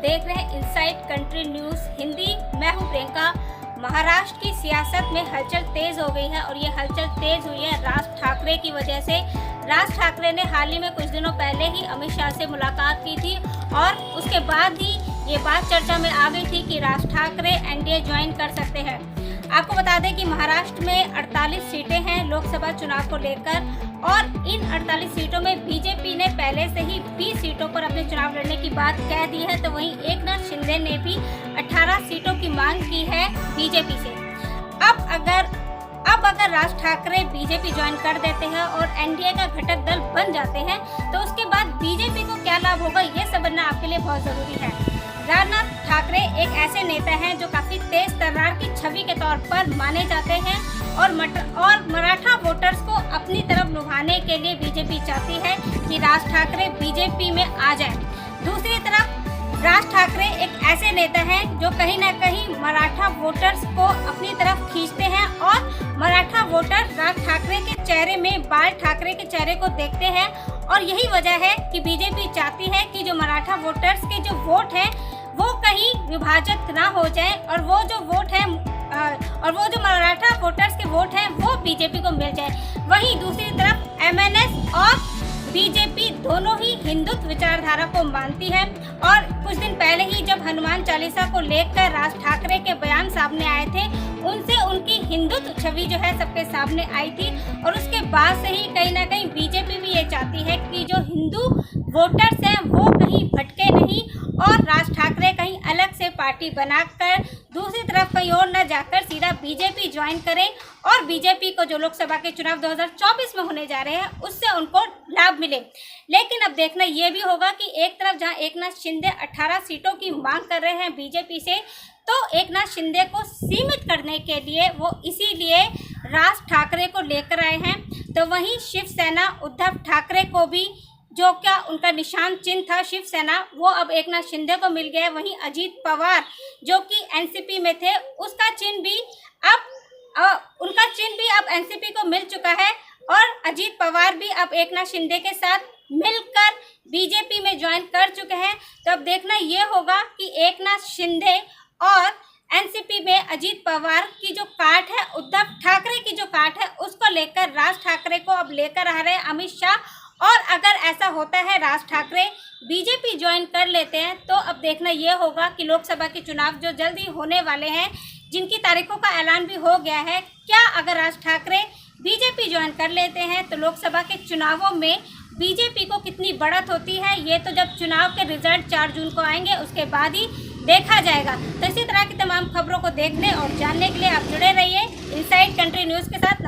देख रहे हैं इनसाइड कंट्री न्यूज़ हिंदी। मैं हूं प्रियंका। महाराष्ट्र की सियासत में हलचल तेज हो गई है और ये हलचल तेज हुई है राज ठाकरे की वजह से। राज ठाकरे ने हाल ही में कुछ दिनों पहले ही अमित शाह से मुलाकात की थी और उसके बाद ही ये बात चर्चा में आ गई थी कि राज ठाकरे एनडीए ज्वाइन कर सकते हैं। आपको बता दें कि महाराष्ट्र में 48 सीटें हैं लोकसभा चुनाव को लेकर और इन 48 सीटों में बीजेपी ने पहले से ही 20 सीटों पर अपने चुनाव लड़ने की बात कह दी है, तो वहीं एकनाथ शिंदे ने भी 18 सीटों की मांग की है बीजेपी से। अब अगर राज ठाकरे बीजेपी ज्वाइन कर देते हैं और एनडीए का घटक दल बन जाते हैं तो उसके बाद बीजेपी को क्या लाभ होगा, ये समझना आपके लिए बहुत जरूरी है। राजनाथ ठाकरे एक ऐसे नेता हैं जो काफी तेज तर्रार की छवि के तौर पर माने जाते हैं और मराठा वोटर्स को अपनी तरफ लुभाने के लिए बीजेपी चाहती है कि राज ठाकरे बीजेपी में आ जाए। दूसरी तरफ राज ठाकरे एक ऐसे नेता हैं जो कहीं ना कहीं मराठा वोटर्स को अपनी तरफ खींचते हैं और मराठा वोटर राज ठाकरे के चेहरे में बाल ठाकरे के चेहरे को देखते हैं और यही वजह है कि बीजेपी चाहती है कि जो मराठा वोटर्स के जो वोट हैं वो कहीं विभाजित ना हो जाए और वो जो मराठा वोटर्स के वोट हैं वो बीजेपी को मिल जाए। वहीं दूसरी तरफ एमएनएस और बीजेपी दोनों ही हिंदुत्व विचारधारा को मानती है और कुछ दिन पहले ही जब हनुमान चालीसा को लेकर राज ठाकरे के बयान सामने आए थे उनसे उनकी हिंदुत्व छवि जो है सबके सामने आई थी और उसके बाद से ही कहीं ना कहीं बीजेपी भी ये चाहती है कि जो हिंदू वोटर्स हैं वो कहीं भटके नहीं और राज ठाकरे कहीं अलग से पार्टी बनाकर दूसरी तरफ कहीं और न जाकर सीधा बीजेपी ज्वाइन करें और बीजेपी को जो लोकसभा के चुनाव 2024 में होने जा रहे हैं उससे उनको लाभ मिले। लेकिन अब देखना ये भी होगा कि एक तरफ जहां एकनाथ शिंदे 18 सीटों की मांग कर रहे हैं बीजेपी से, तो एकनाथ शिंदे को सीमित करने के लिए वो इसीलिए राज ठाकरे को लेकर आए हैं। तो वहीं शिवसेना उद्धव ठाकरे को भी जो क्या उनका निशान चिन्ह था शिवसेना वो अब एकनाथ शिंदे को मिल गया है। वहीं अजीत पवार जो कि एनसीपी में थे उसका चिन्ह भी अब एनसीपी को मिल चुका है और अजीत पवार भी अब एकनाथ शिंदे के साथ मिलकर बीजेपी में ज्वाइन कर चुके हैं। तो अब देखना ये होगा कि एकनाथ शिंदे और एनसीपी में अजीत पवार की जो काट है, उद्धव ठाकरे की जो काट है, उसको लेकर राज ठाकरे को अब लेकर आ रहे हैं अमित शाह। और अगर ऐसा होता है राज ठाकरे बीजेपी ज्वाइन कर लेते हैं तो अब देखना ये होगा कि लोकसभा के चुनाव जो जल्दी होने वाले हैं जिनकी तारीखों का ऐलान भी हो गया है, क्या अगर राज ठाकरे बीजेपी ज्वाइन कर लेते हैं तो लोकसभा के चुनावों में बीजेपी को कितनी बढ़त होती है, ये तो जब चुनाव के रिजल्ट 4 जून को आएंगे उसके बाद ही देखा जाएगा। तो इसी तरह की तमाम खबरों को देखने और जानने के लिए आप जुड़े रहिए इनसाइड कंट्री न्यूज़ के साथ।